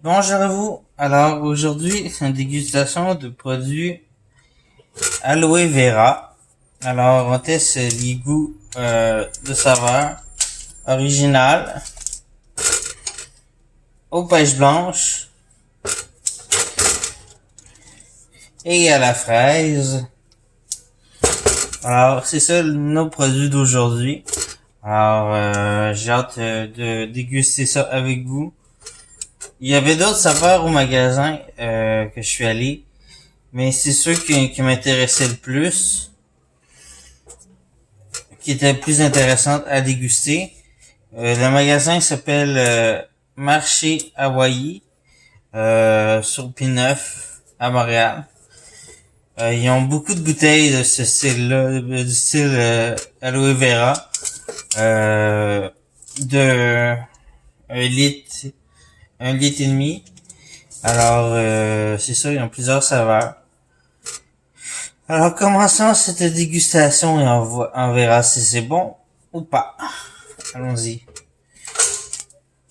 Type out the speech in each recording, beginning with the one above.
Bonjour à vous. Alors aujourd'hui, c'est une dégustation de produits aloe vera. Alors on teste les goûts de saveur original aux pêches blanches et à la fraise. Alors c'est ça nos produits d'aujourd'hui. Alors j'ai hâte de déguster ça avec vous. Il y avait d'autres saveurs au magasin que je suis allé, mais c'est ceux qui m'intéressaient le plus, qui étaient plus intéressantes à déguster. Le magasin s'appelle Marché Hawaii sur P9 à Montréal. Ils ont beaucoup de bouteilles de ce style-là, du style aloe vera, de 1 litre, 1 litre et demi. Alors c'est ça, ils ont plusieurs saveurs. Alors commençons cette dégustation et on verra si c'est bon ou pas. Allons-y.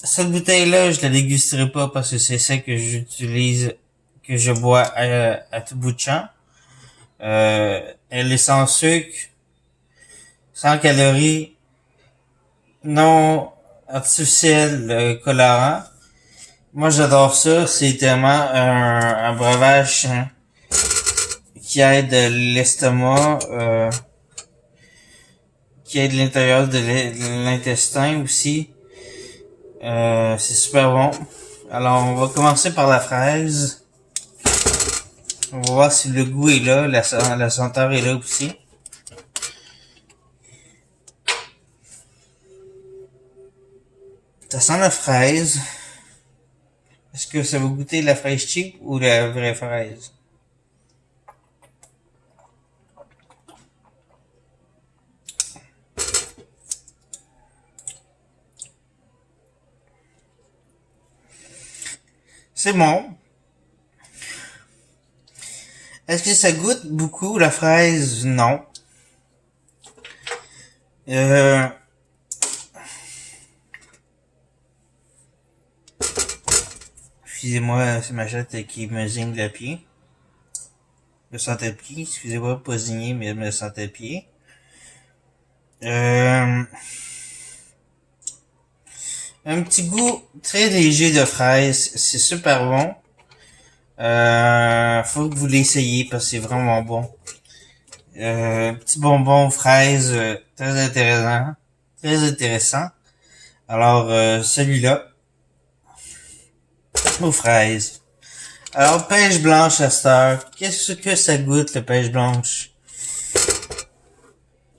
Cette bouteille-là, je la dégusterai pas parce que c'est celle que j'utilise, que je bois à tout bout de champ. Elle est sans sucre, sans calories, non artificiel, colorant. Moi, j'adore ça. C'est tellement un breuvage qui aide l'estomac, qui aide l'intérieur de l'intestin aussi. C'est super bon. Alors, on va commencer par la fraise. On va voir si le goût est là, la senteur est là aussi. Ça sent la fraise. Est-ce que ça va goûter la fraise cheap ou la vraie fraise? C'est bon. Est-ce que ça goûte beaucoup la fraise? Non. Euh, Excusez-moi, c'est ma chatte qui me zigne le pied. Me sentait le pied. Excusez-moi, pas zigner, mais me sentait le pied. Un petit goût très léger de fraise. C'est super bon. Faut que vous l'essayiez parce que c'est vraiment bon. Petit bonbon fraise, très intéressant. Très intéressant. Alors, celui-là, aux fraises. Alors, pêche blanche à cette heure. Qu'est-ce que ça goûte, le pêche blanche?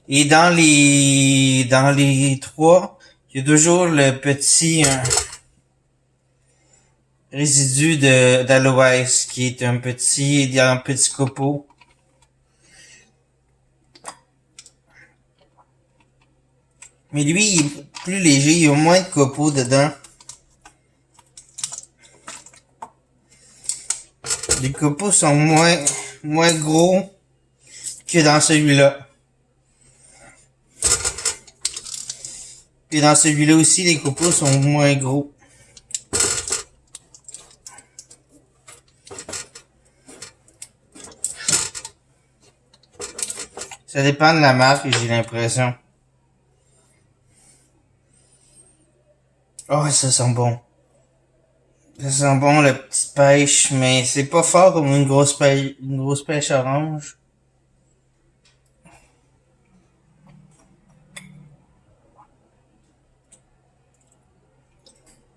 Et dans les trois, il y a toujours le petit résidu d'aloès qui est un petit copeau. Mais lui, il est plus léger, il y a moins de copeaux dedans. Les copeaux sont moins gros que dans celui-là. Et dans celui-là aussi, les copeaux sont moins gros. Ça dépend de la marque, j'ai l'impression. Oh, ça sent bon. Ça sent bon, la petite pêche, mais c'est pas fort comme une grosse pêche orange.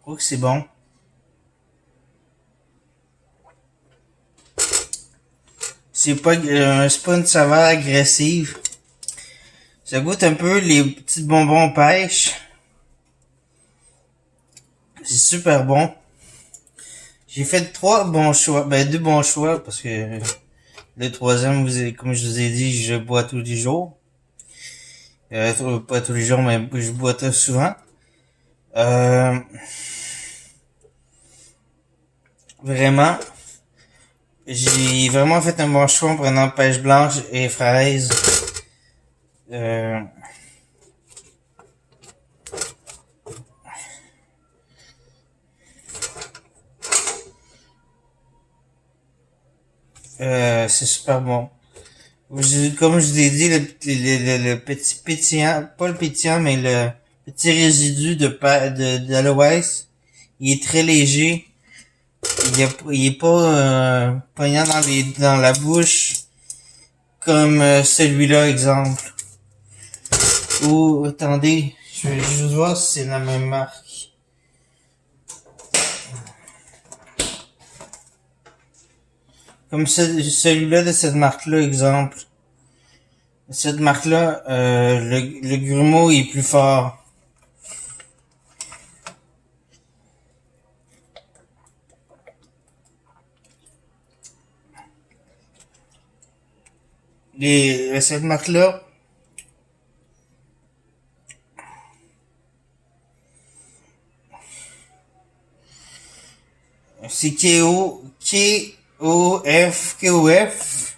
Oh, que c'est bon. C'est pas une saveur agressive. Ça goûte un peu les petits bonbons pêche. C'est super bon. J'ai fait 2 bons choix parce que le troisième, comme je vous ai dit, je bois tous les jours. Pas tous les jours, mais je bois très souvent. Euh, Vraiment, j'ai vraiment fait un bon choix en prenant pêche blanche et fraise. Euh, C'est super bon. Comme je vous ai dit, le petit pétillant, pas le pétillant, mais le petit résidu d'aloès, il est très léger. Il est pas poignant dans la bouche comme celui-là, exemple. Ou, attendez, je vais juste voir si c'est la même marque. Comme celui-là de cette marque-là, exemple. Cette marque-là, le grumeau est plus fort. Cette marque-là, c'est KOF.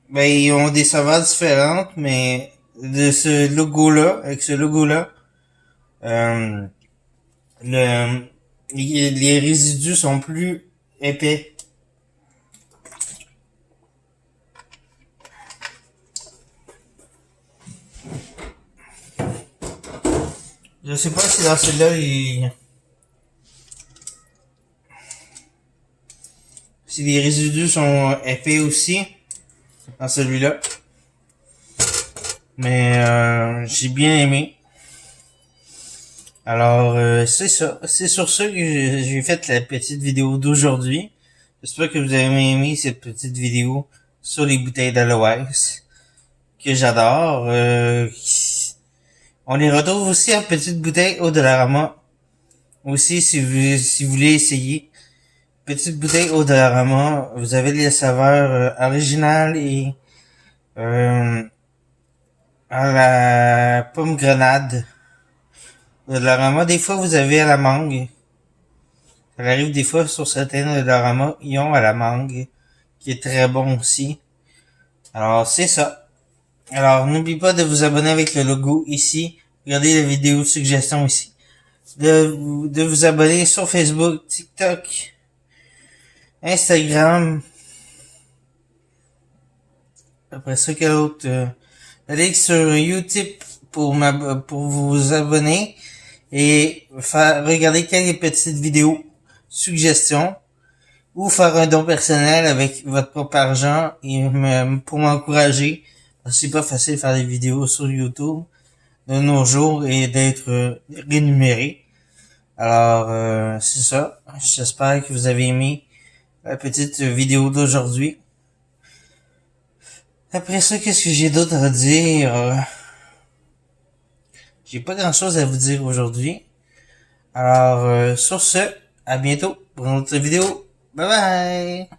Ben, ils ont des saveurs différentes, mais de ce logo-là, avec ce logo-là, euh, le, les résidus sont plus épais. Je sais pas si dans celui-là, si les résidus sont épais aussi, dans celui-là. Mais j'ai bien aimé. Alors, c'est ça. C'est sur ça que j'ai fait la petite vidéo d'aujourd'hui. J'espère que vous avez aimé cette petite vidéo sur les bouteilles d'aloès que j'adore. On les retrouve aussi en petites bouteilles au Dollarama. Aussi, si vous voulez essayer. Petite bouteille au Dollarama. Vous avez les saveurs originales et à la pomme grenade. Au Dollarama, des fois, vous avez à la mangue. Ça arrive des fois sur certains Dollarama, ils ont à la mangue, qui est très bon aussi. Alors, c'est ça. Alors, n'oubliez pas de vous abonner avec le logo ici. Regardez la vidéo suggestion ici. De vous abonner sur Facebook, TikTok, Instagram. Après ça, quel autre? Allez sur YouTube pour vous abonner et faire regarder quelques petites vidéos suggestions ou faire un don personnel avec votre propre argent et pour m'encourager, parce que c'est pas facile de faire des vidéos sur YouTube de nos jours et d'être rémunéré. Alors c'est ça. J'espère que vous avez aimé la petite vidéo d'aujourd'hui. Après ça, qu'est-ce que j'ai d'autre à dire? J'ai pas grand chose à vous dire aujourd'hui. Alors sur ce, à bientôt pour une autre vidéo. Bye bye!